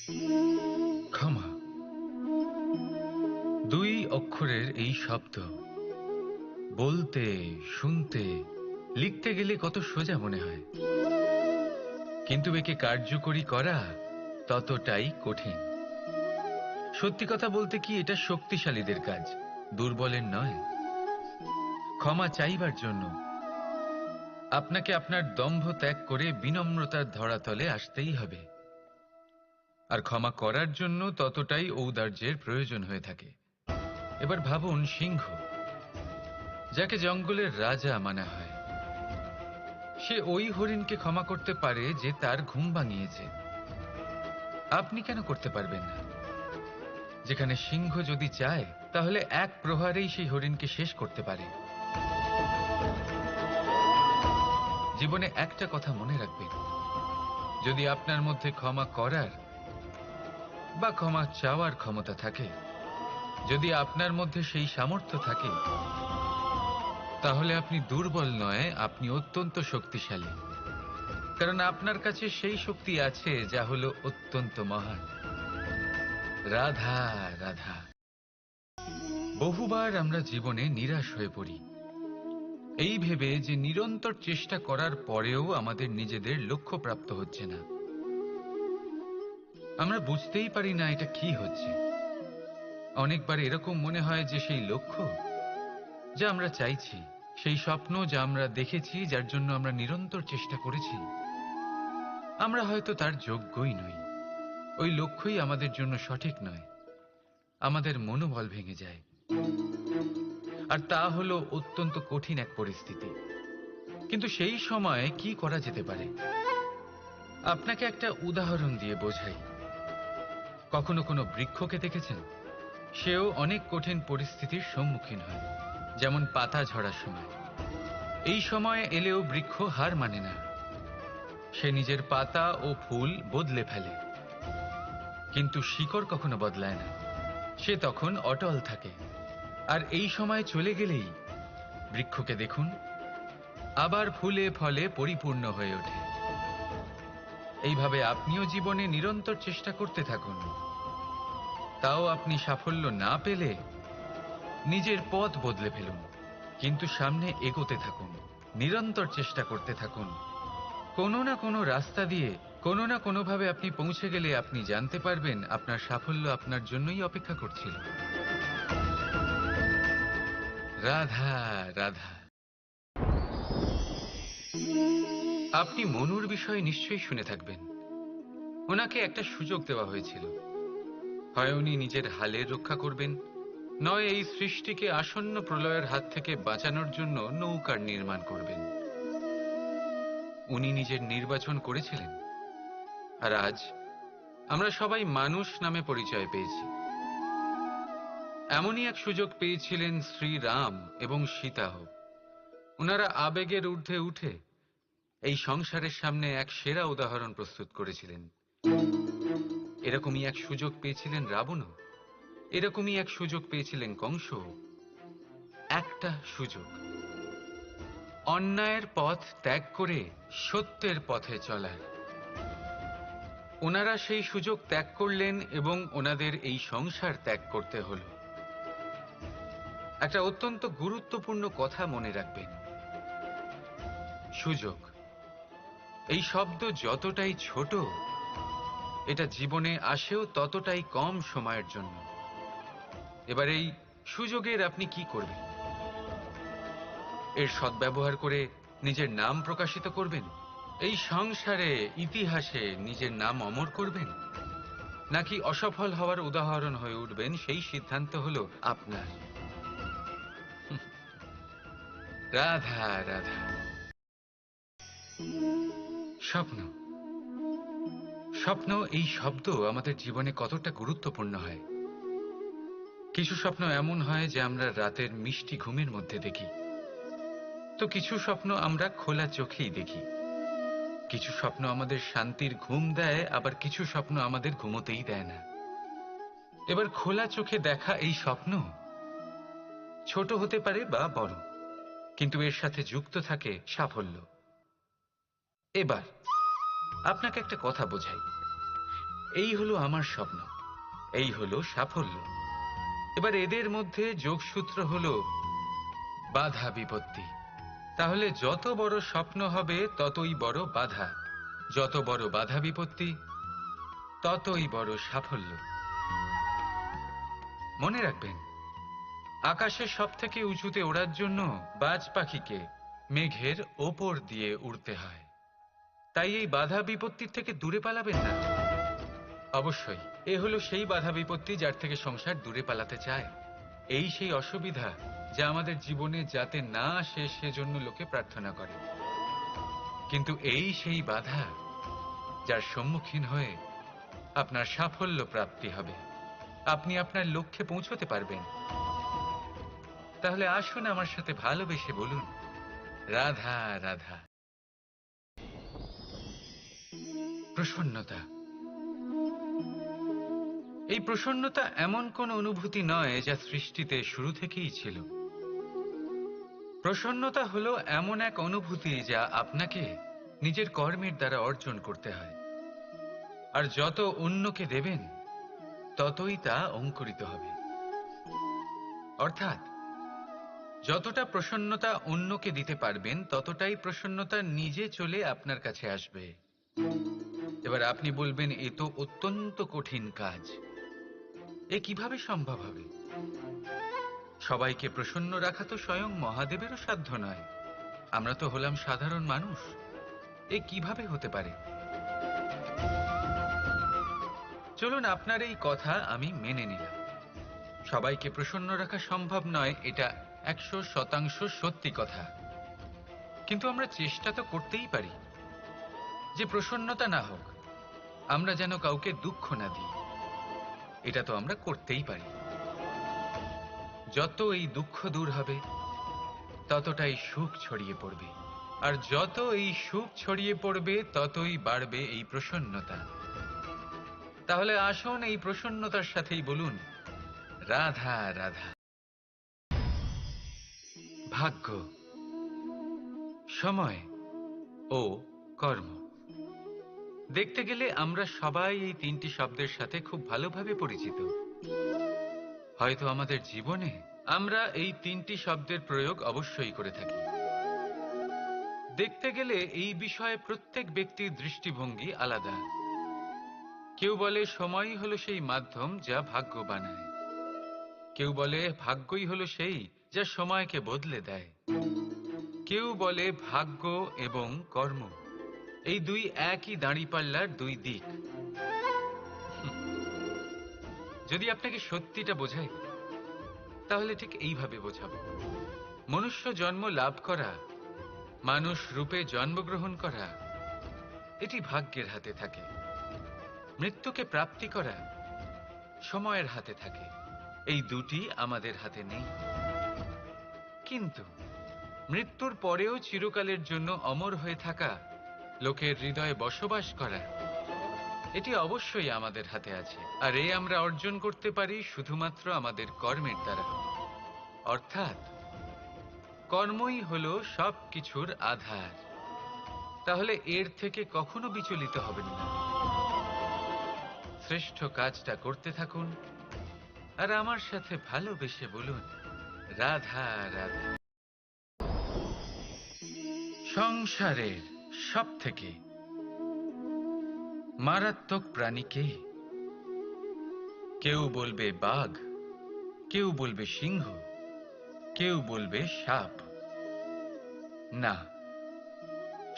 ক্ষমা, দুই অক্ষরের এই শব্দ বলতে, শুনতে, লিখতে গেলে কত সোজা মনে হয়, কিন্তু একে কার্যকরী করা ততটাই কঠিন। সত্যি কথা বলতে কি, এটা শক্তিশালীদের কাজ, দুর্বলের নয়। ক্ষমা চাইবার জন্য আপনাকে আপনার দম্ভ ত্যাগ করে বিনম্রতার ধরাতলে আসতেই হবে। আর ক্ষমা করার জন্য ততটাই ঔদার্যের প্রয়োজন হয়ে থাকে। এবার ভাবুন, সিংহ, যাকে জঙ্গলের রাজা মানা হয়, সে ওই হরিণকে ক্ষমা করতে পারে যে তার ঘুম ভাঙিয়েছে। আপনি কেন করতে পারবেন না? যেখানে সিংহ যদি চায়, তাহলে এক প্রহারেই সেই হরিণকে শেষ করতে পারে। জীবনে একটা কথা মনে রাখবেন, যদি আপনার মধ্যে ক্ষমা করার বা ক্ষমা চাওয়ার ক্ষমতা থাকে, যদি আপনার মধ্যে সেই সামর্থ্য থাকে, তাহলে আপনি দুর্বল নয়, আপনি অত্যন্ত শক্তিশালী। কারণ আপনার কাছে সেই শক্তি আছে যা হলো অত্যন্ত মহান। রাধা রাধা। বহুবার আমরা জীবনে নিরাশ হয়ে পড়ি, এই ভেবে যে নিরন্তর চেষ্টা করার পরেও আমাদের নিজেদের লক্ষ্য প্রাপ্ত হচ্ছে না। আমরা বুঝতেই পারি না এটা কি হচ্ছে। অনেকবার এরকম মনে হয় যে সেই লক্ষ্য যা আমরা চাইছি, সেই স্বপ্ন যা আমরা দেখেছি, যার জন্য আমরা নিরন্তর চেষ্টা করেছি, আমরা হয়তো তার যোগ্যই নই। ওই লক্ষ্যই আমাদের জন্য সঠিক নয়। আমাদের মনোবল ভেঙে যায়, আর তা হলো অত্যন্ত কঠিন এক পরিস্থিতি। কিন্তু সেই সময় কি করা যেতে পারে? আপনাকে একটা উদাহরণ দিয়ে বোঝাই। কখনো কোনো বৃক্ষকে দেখেছেন? সেও অনেক কঠিন পরিস্থিতির সম্মুখীন হয়, যেমন পাতা ঝরার সময়। এই সময় এলেও বৃক্ষ হার মানে না। সে নিজের পাতা ও ফুল বদলে ফেলে, কিন্তু শিকড় কখনো বদলায় না। সে তখন অটল থাকে। আর এই সময় চলে গেলেই বৃক্ষকে দেখুন, আবার ফুলে ফলে পরিপূর্ণ হয়ে ওঠে। এইভাবে আপনিও জীবনে নিরন্তর চেষ্টা করতে থাকুন। তাও আপনি সাফল্য না পেলে নিজের পথ বদলে ফেলুন, কিন্তু সামনে এগোতে থাকুন, নিরন্তর চেষ্টা করতে থাকুন। কোনো না কোনো রাস্তা দিয়ে, কোনো না কোনোভাবে আপনি পৌঁছে গেলে আপনি জানতে পারবেন আপনার সাফল্য আপনার জন্যই অপেক্ষা করছিল। রাধা রাধা। আপনি মনুর বিষয়ে নিশ্চয়ই শুনে থাকবেন। ওনাকে একটা সুযোগ দেওয়া হয়েছিল। হয় উনি নিজের হালের রক্ষা করবেন, নয় এই সৃষ্টিকে আসন্ন প্রলয়ের হাত থেকে বাঁচানোর জন্য নৌকার নির্মাণ করবেন। উনি নিজের নির্বাচন করেছিলেন, আর আজ আমরা সবাই মানুষ নামে পরিচয় পেয়েছি। এমনই এক সুযোগ পেয়েছিলেন শ্রীরাম এবং সীতাও। ওনারা আবেগের ঊর্ধ্বে উঠে এই সংসারের সামনে এক সেরা উদাহরণ প্রস্তুত করেছিলেন। এরকমই এক সুযোগ পেয়েছিলেন রাবণও, এরকমই এক সুযোগ পেয়েছিলেন কংস। একটা সুযোগ, অন্যায়ের পথ ত্যাগ করে সত্যের পথে চলার। ওনারা সেই সুযোগ ত্যাগ করলেন এবং ওনাদের এই সংসার ত্যাগ করতে হলো। একটা অত্যন্ত গুরুত্বপূর্ণ কথা মনে রাখবেন, সুযোগ, এই শব্দ যতটাই ছোট, এটা জীবনে আসেও ততটাই কম সময়ের জন্য। এবার এই সুযোগের আপনি কি করবেন? এর সদ্ব্যবহার করে নিজের নাম প্রকাশিত করবেন, এই সংসারে, ইতিহাসে নিজের নাম অমর করবেন, নাকি অসফল হওয়ার উদাহরণ হয়ে উঠবেন, সেই সিদ্ধান্ত হলো আপনার। রাধা রাধা। স্বপ্ন, স্বপ্ন এই শব্দ আমাদের জীবনে কতটা গুরুত্বপূর্ণ হয়। কিছু স্বপ্ন এমন হয় যে আমরা রাতের মিষ্টি ঘুমের মধ্যে দেখি, তো কিছু স্বপ্ন আমরা খোলা চোখেই দেখি। কিছু স্বপ্ন আমাদের শান্তির ঘুম দেয়, আবার কিছু স্বপ্ন আমাদের ঘুমোতেই দেয় না। এবার খোলা চোখে দেখা এই স্বপ্ন ছোট হতে পারে বা বড়, কিন্তু এর সাথে যুক্ত থাকে সাফল্য। এবার আপনাকে একটা কথা বোঝাই, এই হলো আমার স্বপ্ন, এই হলো সাফল্য। এবার এদের মধ্যে যোগসূত্র হলো বাধা বিপত্তি। তাহলে যত বড় স্বপ্ন হবে ততই বড় বাধা, যত বড় বাধা বিপত্তি ততই বড় সাফল্য। মনে রাখবেন, আকাশের সব থেকে উঁচুতে ওড়ার জন্য বাজ পাখিকে মেঘের ওপর দিয়ে উড়তে হয়। তাই এই বাধা বিপত্তির থেকে দূরে পালাবেন না। অবশ্যই এ হলো সেই বাধা বিপত্তি যার থেকে সংসার দূরে পালাতে চায়। এই সেই অসুবিধা যা আমাদের জীবনে যাতে না আসে সেজন্য লোকে প্রার্থনা করে। কিন্তু এই সেই বাধা যার সম্মুখীন হয়ে আপনার সাফল্য প্রাপ্তি হবে, আপনি আপনার লক্ষ্যে পৌঁছতে পারবেন। তাহলে আসুন আমার সাথে ভালোবেসে বলুন, রাধা রাধা। প্রসন্নতা। এই প্রসন্নতা এমন কোন অনুভূতি নয় যা সৃষ্টিতে শুরু থেকেই ছিল। প্রসন্নতা হলো এমন এক অনুভূতি যা আপনাকে নিজের কর্মের দ্বারা অর্জন করতে হয়। আর যত অন্যকে দেবেন ততই তা অঙ্কুরিত হবে। অর্থাৎ যতটা প্রসন্নতা অন্যকে দিতে পারবেন ততটাই প্রসন্নতা নিজে চলে আপনার কাছে আসবে। এবার আপনি বলবেন, এ তো অত্যন্ত কঠিন কাজ, এ কিভাবে সম্ভব হবে? সবাইকে প্রসন্ন রাখা তো স্বয়ং মহাদেবেরও সাধ্য নয়। আমরা তো হলাম সাধারণ মানুষ, এ কিভাবে হতে পারে? চলুন, আপনার এই কথা আমি মেনে নিলাম। সবাইকে প্রসন্ন রাখা সম্ভব নয়, এটা 100% সত্যি কথা। কিন্তু আমরা চেষ্টা তো করতেই পারি যে প্রসন্নতা না হোক, আমরা যেন কাউকে দুঃখ না দিই। এটা তো আমরা করতেই পারি। যত এই দুঃখ দূর হবে ততটাই সুখ ছড়িয়ে পড়বে, আর যত এই সুখ ছড়িয়ে পড়বে ততই বাড়বে এই প্রসন্নতা। তাহলে আসুন এই প্রসন্নতার সাথেই বলুন, রাধা রাধা। ভাগ্য, সময় ও কর্ম। দেখতে গেলে আমরা সবাই এই তিনটি শব্দের সাথে খুব ভালোভাবে পরিচিত। হয়তো আমাদের জীবনে আমরা এই তিনটি শব্দের প্রয়োগ অবশ্যই করে থাকি। দেখতে গেলে এই বিষয়ে প্রত্যেক ব্যক্তির দৃষ্টিভঙ্গি আলাদা। কেউ বলে সময়ই হলো সেই মাধ্যম যা ভাগ্য বানায়। কেউ বলে ভাগ্যই হলো সেই যা সময়কে বদলে দেয়। কেউ বলে ভাগ্য এবং কর্ম এই দুই একই দাঁড়িপাল্লার দুই দিক। যদি আপনাকে সত্যিটা বোঝাই তাহলে ঠিক এইভাবে বোঝাবো। মনুষ্য জন্ম লাভ করা, মানুষ রূপে জন্মগ্রহণ করা, এটি ভাগ্যের হাতে থাকে। মৃত্যুকে প্রাপ্তি করা সময়ের হাতে থাকে। এই দুটি আমাদের হাতে নেই। কিন্তু মৃত্যুর পরেও চিরকালের জন্য অমর হয়ে থাকা, লোকের হৃদয়ে বসবাস করা, এটি অবশ্যই আমাদের হাতে আছে। আর এই আমরা অর্জন করতে পারি শুধুমাত্র আমাদের কর্মের দ্বারা। অর্থাৎ কর্মই হলো সব কিছুর আধার। তাহলে এর থেকে কখনো বিচলিত হবেন না। শ্রেষ্ঠ কাজটা করতে থাকুন আর আমার সাথে ভালোবেসে বলুন, রাধা রাধা। সংসারের সব থেকে মারাত্মক প্রাণী কে? কেউ বলবে বাঘ, কেউ বলবে সিংহ, কেউ বলবে সাপ। না,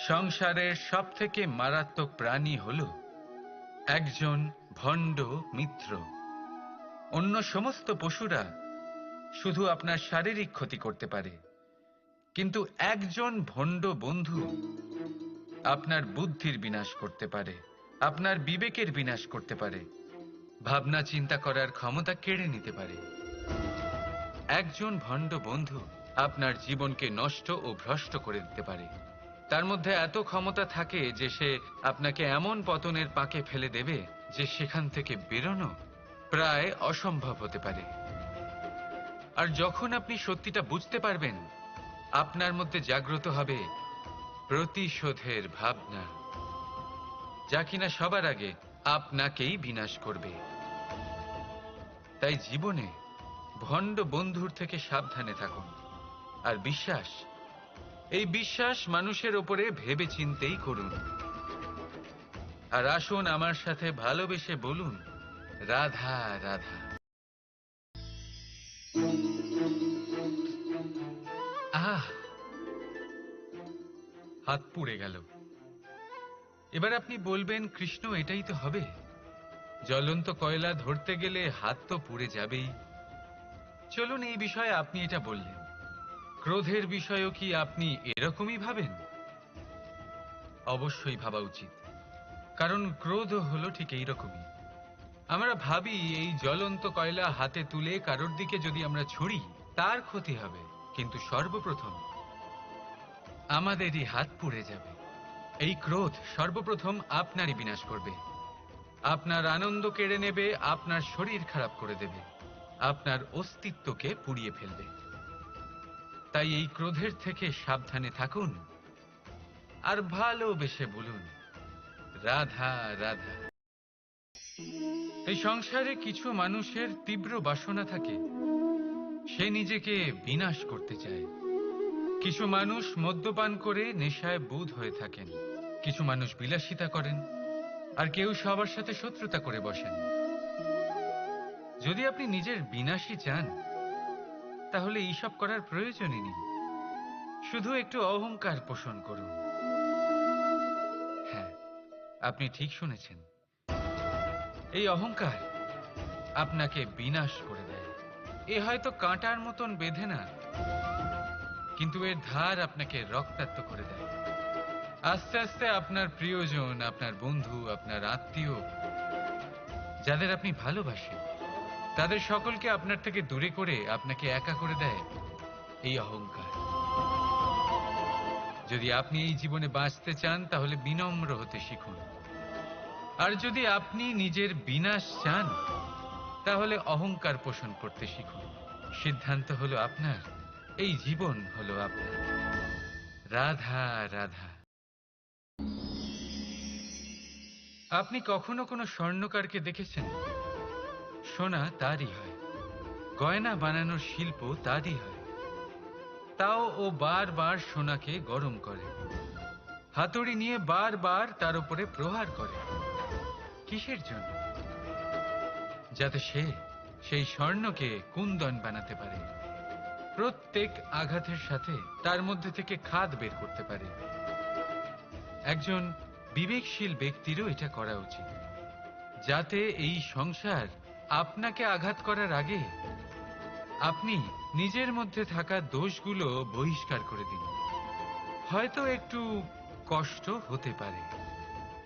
সংসারের সব থেকে মারাত্মক প্রাণী হলো একজন ভণ্ড মিত্র। অন্য সমস্ত পশুরা শুধু আপনার শারীরিক ক্ষতি করতে পারে, কিন্তু একজন ভণ্ড বন্ধু আপনার বুদ্ধির বিনাশ করতে পারে, আপনার বিবেকের বিনাশ করতে পারে, ভাবনা চিন্তা করার ক্ষমতা কেড়ে নিতে পারে। একজন ভণ্ড বন্ধু আপনার জীবনকে নষ্ট ও ভ্রষ্ট করে দিতে পারে। তার মধ্যে এত ক্ষমতা থাকে যে সে আপনাকে এমন পতনের পাকে ফেলে দেবে যে সেখান থেকে বেরোনো প্রায় অসম্ভব হতে পারে। আর যখন আপনি সত্যিটা বুঝতে পারবেন, আপনার মধ্যে জাগ্রত হবে প্রতিশোধের ভাবনা, যা কিনা সবার আগে আপনাকেই বিনাশ করবে। তাই জীবনে ভণ্ড বন্ধুর থেকে সাবধানে থাকুন। আর বিশ্বাস, এই বিশ্বাস মানুষের ওপরে ভেবে চিন্তেই করুন। আর আসুন আমার সাথে ভালোবেসে বলুন, রাধা রাধা। আহ, হাত পুড়ে গেল। এবার আপনি বলবেন, কৃষ্ণ এটাই তো হবে, জ্বলন্ত কয়লা ধরতে গেলে হাত তো পুড়ে যাবেই। চলুন, এই বিষয়ে আপনি এটা বললেন, ক্রোধের বিষয়েও কি আপনি এরকমই ভাবেন? অবশ্যই ভাবা উচিত, কারণ ক্রোধ হলো ঠিক এইরকমই। আমরা ভাবি এই জ্বলন্ত কয়লা হাতে তুলে কারোর দিকে যদি আমরা ছুড়ি তার ক্ষতি হবে, কিন্তু সর্বপ্রথম আমাদেরই হাত পুড়ে যাবে। এই ক্রোধ সর্বপ্রথম আপনারই বিনাশ করবে, আপনার আনন্দ কেড়ে নেবে, আপনার শরীর খারাপ করে দেবে, আপনার অস্তিত্বকে পুড়িয়ে ফেলবে। তাই এই ক্রোধের থেকে সাবধানে থাকুন আর ভালোবেসে বলুন, রাধা রাধা। এই সংসারে কিছু মানুষের তীব্র বাসনা থাকে, সে নিজেকে বিনাশ করতে চায়। কিছু মানুষ মদ্যপান করে নেশায় বুঁদ হয়ে থাকেন, কিছু মানুষ বিলাসিতা করেন, আর কেউ সবার সাথে শত্রুতা করে বসেন। যদি আপনি নিজের বিনাশই চান, তাহলে এইসব করার প্রয়োজনই নেই। শুধু একটু অহংকার পোষণ করুন। হ্যাঁ, আপনি ঠিক শুনেছেন, এই অহংকার আপনাকে বিনাশ করে দেয়। এ হয়তো কাঁটার মতন বেঁধে না, কিন্তু এর ধার আপনাকে রক্তাক্ত করে দেয়। আস্তে আস্তে আপনার প্রিয়জন, আপনার বন্ধু, আপনার আত্মীয়, যাদের আপনি ভালোবাসেন, তাদের সকলকে আপনার থেকে দূরে করে আপনাকে একা করে দেয় এই অহংকার। যদি আপনি এই জীবনে বাঁচতে চান, তাহলে বিনম্র হতে শিখুন। আর যদি আপনি নিজের বিনাশ চান, তাহলে অহংকার পোষণ করতে শিখুন। সিদ্ধান্ত হলো আপনার, এই জীবন হলো আপনার। রাধা রাধা। আপনি কখনো কোনো স্বর্ণকারকে দেখেছেন? সোনা তারই হয়, গয়না বানানোর শিল্প তারই হয়। তাও ও বারবার সোনাকে গরম করে, হাতুড়ি নিয়ে বারবার তার উপরে প্রহার করে। কিসের জন্য? যাতে সে সেই স্বর্ণকে কুন্দন বানাতে পারে, প্রত্যেক আঘাতের সাথে তার মধ্যে থেকে খাদ বের করতে পারে। একজন বিবেকশীল ব্যক্তিরও এটা করা উচিত, যাতে এই সংসার আপনাকে আঘাত করার আগে আপনি নিজের মধ্যে থাকা দোষগুলো বহিষ্কার করে দিন। হয়তো একটু কষ্ট হতে পারে,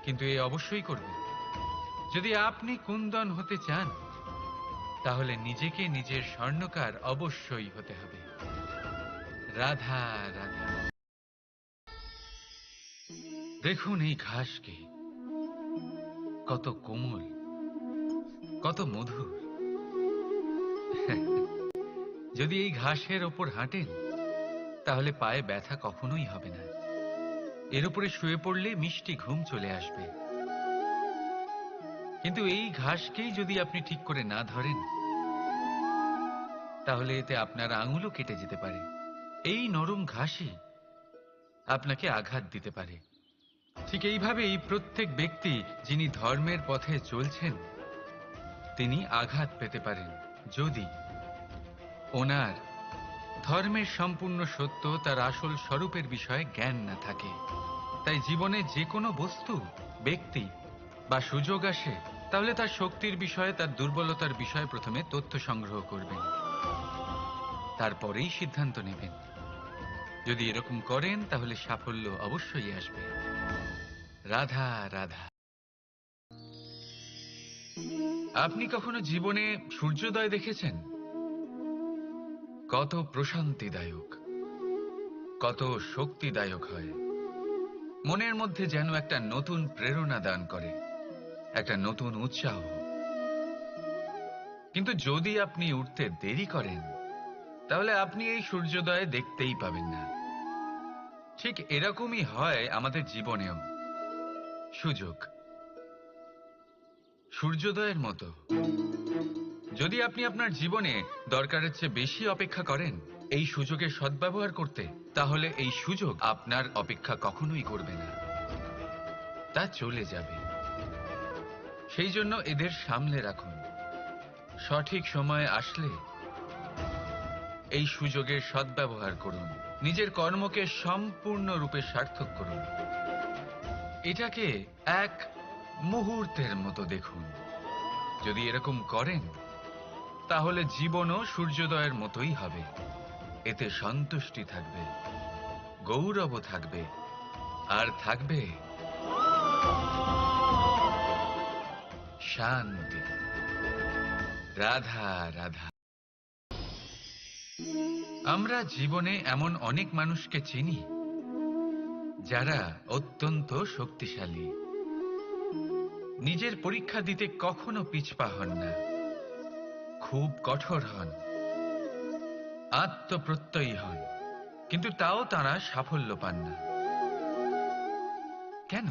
কিন্তু এ অবশ্যই করবেন। যদি আপনি কুন্দন হতে চান, তাহলে নিজেকে নিজের স্বর্ণকার অবশ্যই হতে হবে। রাধা রাধা। দেখুন এই ঘাসকে, কত কোমল, কত মধুর। যদি এই ঘাসের ওপর হাঁটেন, তাহলে পায়ে ব্যথা কখনোই হবে না। এর উপরে শুয়ে পড়লে মিষ্টি ঘুম চলে আসবে। কিন্তু এই ঘাসকেই যদি আপনি ঠিক করে না ধরেন, তাহলে এতে আপনার আঙুলও কেটে যেতে পারে। এই নরম ঘাসই আপনাকে আঘাত দিতে পারে। ঠিক এইভাবেই প্রত্যেক ব্যক্তি যিনি ধর্মের পথে চলছেন, তিনি আঘাত পেতে পারেন, যদি ওনার ধর্মের সম্পূর্ণ সত্য, তার আসল স্বরূপের বিষয়ে জ্ঞান না থাকে। তাই জীবনে যে কোনো বস্তু, ব্যক্তি বা সুযোগ আসে, তাহলে তার শক্তির বিষয়ে, তার দুর্বলতার বিষয়ে প্রথমে তথ্য সংগ্রহ করবেন, তারপরেই সিদ্ধান্ত নেবেন। যদি এরকম করেন, তাহলে সাফল্য অবশ্যই আসবে। রাধা রাধা। আপনি কখনো জীবনে সূর্যোদয় দেখেছেন? কত প্রশান্তিদায়ক, কত শক্তিদায়ক হয়। মনের মধ্যে যেন একটা নতুন প্রেরণা দান করে, একটা নতুন উৎসাহ। কিন্তু যদি আপনি উঠতে দেরি করেন, তাহলে আপনি এই সূর্যোদয় দেখতেই পাবেন না। ঠিক এরকমই হয় আমাদের জীবনেও। সুযোগ, সূর্যোদয়ের মতো। যদি আপনি আপনার জীবনে দরকারের চেয়ে বেশি অপেক্ষা করেন এই সুযোগের সদ্ব্যবহার করতে, তাহলে এই সুযোগ আপনার অপেক্ষা কখনোই করবে না, তা চলে যাবে। সেই জন্য এদের সামলে রাখুন। সঠিক সময় আসলে এই সুযোগের সদ্ব্যবহার করুন, নিজের কর্মকে সম্পূর্ণরূপে সার্থক করুন। এটাকে এক মুহূর্তের মতো দেখুন। যদি এরকম করেন তাহলে জীবনও সূর্যোদয়ের মতোই হবে। এতে সন্তুষ্টি থাকবে, গৌরবও থাকবে, আর থাকবে শান্তি। রাধা রাধা। আমরা জীবনে এমন অনেক মানুষকে চিনি যারা অত্যন্ত শক্তিশালী, নিজের পরীক্ষা দিতে কখনো পিছপা হন না, খুব কঠোর হন, আত্মপ্রত্যয়ী হন, কিন্তু তাও তারা সাফল্য পান না। কেন?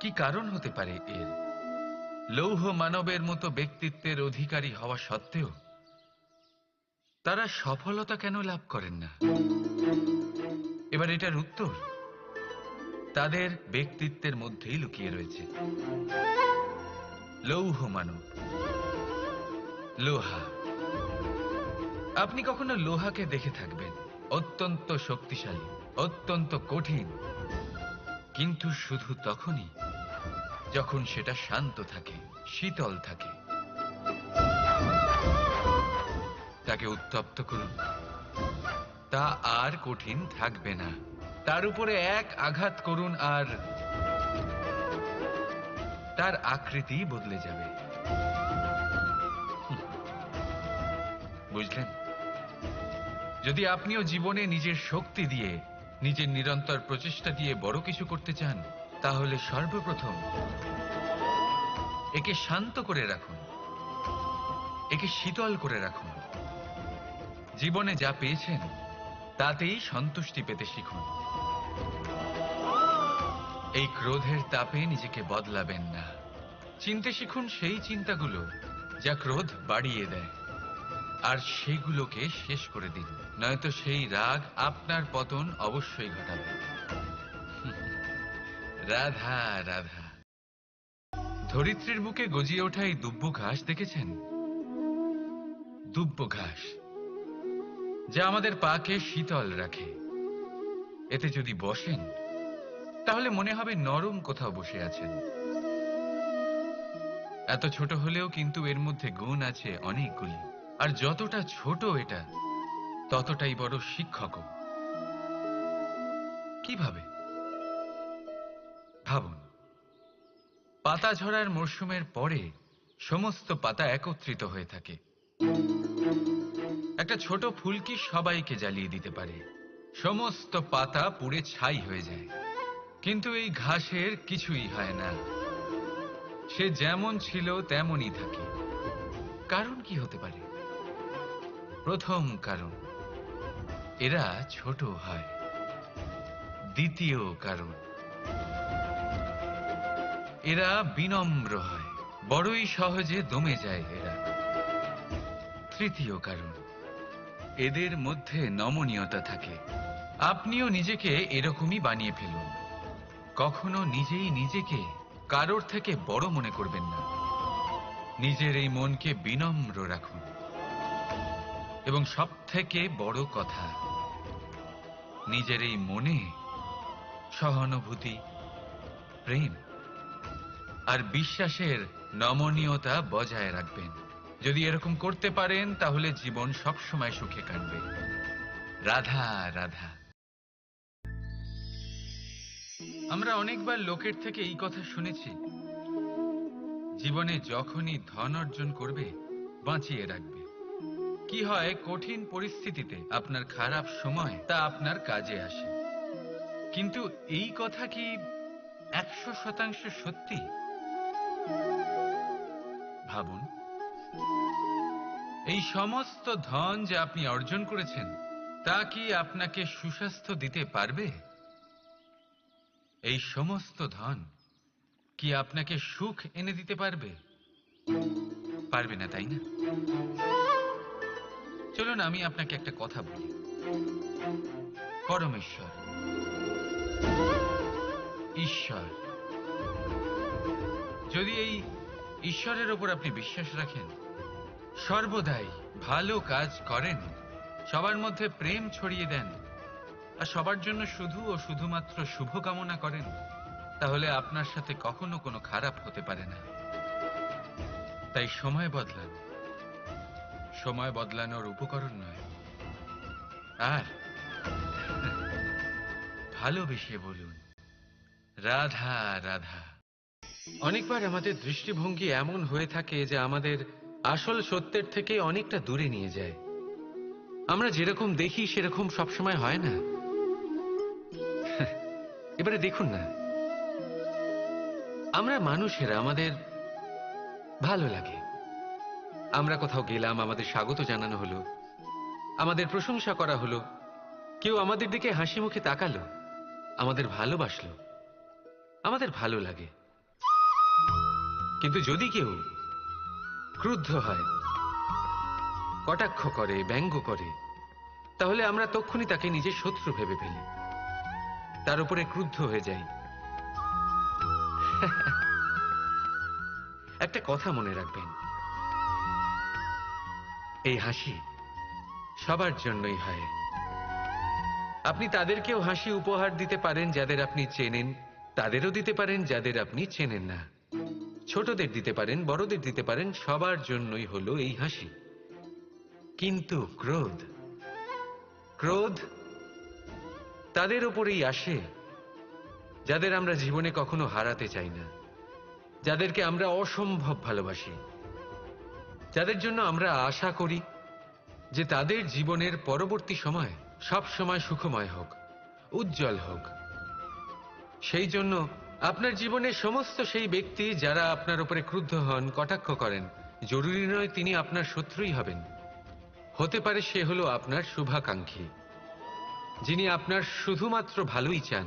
কি কারণ হতে পারে এর? লৌহ মানবের মতো ব্যক্তিত্বের অধিকারী হওয়া সত্ত্বেও তারা সফলতা কেন লাভ করেন না? এবার এটার উত্তর তাদের ব্যক্তিত্বের মধ্যেই লুকিয়ে রয়েছে। লৌহ মানব, লোহা। আপনি কখনো লোহাকে দেখে থাকবেন, অত্যন্ত শক্তিশালী, অত্যন্ত কঠিন, কিন্তু শুধু তখনই যখন সেটা শান্ত থাকে, শীতল থাকে। তাকে উত্তপ্ত করুন, তা আর কঠিন থাকবে না। তার উপরে এক আঘাত করুন আর তার আকৃতি বদলে যাবে। বুঝলেন? যদি আপনিও জীবনে নিজের শক্তি দিয়ে, নিজের নিরন্তর প্রচেষ্টা দিয়ে বড় কিছু করতে চান, তাহলে সর্বপ্রথম একে শান্ত করে রাখুন, একে শীতল করে রাখুন। জীবনে যা পেয়েছেন তাতেই সন্তুষ্টি পেতে শিখুন। এই ক্রোধের তাপে নিজেকে বদলাবেন না। চিনতে শিখুন সেই চিন্তাগুলো যা ক্রোধ বাড়িয়ে দেয়, আর সেগুলোকে শেষ করে দিন, নয়তো সেই রাগ আপনার পতন অবশ্যই ঘটাবে। রাধা রাধা। ধরিত্রীর বুকে গজিয়ে ওঠা এই দুব্ব ঘাস দেখেছেন? দুব্ব ঘাস, যা আমাদের পাকে শীতল রাখে। এতে যদি বসেন তাহলে মনে হবে নরম কোথাও বসে আছেন। এত ছোট হলেও কিন্তু এর মধ্যে গুণ আছে অনেকগুলি, আর যতটা ছোট এটা ততটাই বড় শিক্ষকও। কিভাবে? ভাবুন, পাতা ঝরার মরশুমের পরে সমস্ত পাতা একত্রিত হয়ে থাকে। একটা ছোট ফুলকি সবাইকে জ্বালিয়ে দিতে পারে, সমস্ত পাতা পুড়ে ছাই হয়ে যায়। কিন্তু এই ঘাসের কিছুই হয় না, সে যেমন ছিল তেমনই থাকে। কারণ কি হতে পারে? প্রথম কারণ, এরা ছোট হয়। দ্বিতীয় কারণ, এরা বিনম্র হয়, বড়ই সহজে দমে যায় এরা। তৃতীয় কারণ, এদের মধ্যে নমনীয়তা থাকে। আপনিও নিজেকে এরকমই বানিয়ে ফেলুন। কখনো নিজেই নিজেকে কারোর থেকে বড় মনে করবেন না। নিজের এই মনকে বিনম্র রাখুন। এবং সবথেকে বড় কথা, নিজের এই মনে সহানুভূতি, প্রেম আর বিশ্বাসের নমনীয়তা বজায় রাখবেন। যদি এরকম করতে পারেন তাহলে জীবন সবসময় সুখে কাটবে। রাধা রাধা। আমরা অনেকবার লোকের থেকে এই কথা শুনেছি, জীবনে যখনই ধন অর্জন করবে বাঁচিয়ে রাখবে। কি হয়, কঠিন পরিস্থিতিতে আপনার খারাপ সময় তা আপনার কাজে আসে। কিন্তু এই কথা কি 100% সত্যি? ভাবুন, এই সমস্ত ধন যা আপনি অর্জন করেছেন তা কি আপনাকে সুস্বাস্থ্য দিতে পারবে? এই সমস্ত ধন কি আপনাকে সুখ এনে দিতে পারবে? পারবে না, তাই না? চলুন আমি আপনাকে একটা কথা বলি। পরমেশ্বর, ঈশ্বর, যদি এই ঈশ্বরের ওপর আপনি বিশ্বাস রাখেন, সর্বদাই ভালো কাজ করেন, সবার মধ্যে প্রেম ছড়িয়ে দেন, আর সবার জন্য শুধু ও শুধুমাত্র শুভকামনা করেন, তাহলে আপনার সাথে কখনো কোনো খারাপ হতে পারে না। তাই সময় বদলান, সময় বদলানোর উপকরণ নয়। আর ভালোবেসে বলুন, রাধা রাধা। অনেকবার আমাদের দৃষ্টিভঙ্গি এমন হয়ে থাকে যে আমাদের আসল সত্যের থেকে অনেকটা দূরে নিয়ে যায়। আমরা যেরকম দেখি সেরকম সবসময় হয় না। এবারে দেখুন না, আমরা মানুষেরা, আমাদের ভালো লাগে, আমরা কোথাও গেলাম, আমাদের স্বাগত জানানো হলো, আমাদের প্রশংসা করা হলো, কেউ আমাদের দিকে হাসি মুখে তাকালো, আমাদের ভালোবাসলো, আমাদের ভালো লাগে। কিন্তু যদি কেউ ক্রুদ্ধ হয়, কটাক্ষ করে, ব্যঙ্গ করে, তাহলে আমরা তক্ষুনি তাকে নিজের শত্রু ভেবে ফেলি, তার উপরে ক্রুদ্ধ হয়ে যাই। একটা কথা মনে রাখবেন, এই হাসি সবার জন্যই হয়। আপনি তাদেরকেও হাসি উপহার দিতে পারেন যাদের আপনি চেনেন, তাদেরও দিতে পারেন যাদের আপনি চেনেন না, ছোটদের দিতে পারেন, বড়দের দিতে পারেন, সবার জন্যই হলো এই হাসি। কিন্তু ক্রোধ, ক্রোধ তাদের উপরেই আসে যাদের আমরা জীবনে কখনো হারাতে চাই না, যাদেরকে আমরা অসম্ভব ভালোবাসি, যাদের জন্য আমরা আশা করি যে তাদের জীবনের পরবর্তী সময় সব সময় সুখময় হোক, উজ্জ্বল হোক। সেই জন্য আপনার জীবনের সমস্ত সেই ব্যক্তি যারা আপনার উপরে ক্রুদ্ধ হন, কটাক্ষ করেন, জরুরি নয় তিনি আপনার শত্রুই হবেন। হতে পারে সে হলো আপনার শুভাকাঙ্ক্ষী, যিনি আপনার শুধুমাত্র ভালোই চান,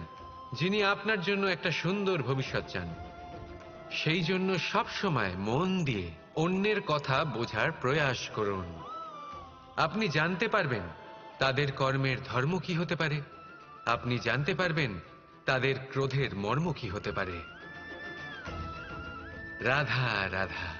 যিনি আপনার জন্য একটা সুন্দর ভবিষ্যৎ চান। সেই জন্য সব সময় মন দিয়ে অন্যের কথা বোঝার প্রয়াস করুন। আপনি জানতে পারবেন তাদের কর্মের ধর্ম কি হতে পারে, আপনি জানতে পারবেন তাদের ক্রোধের মর্ম কি হতে পারে। রাধা রাধা।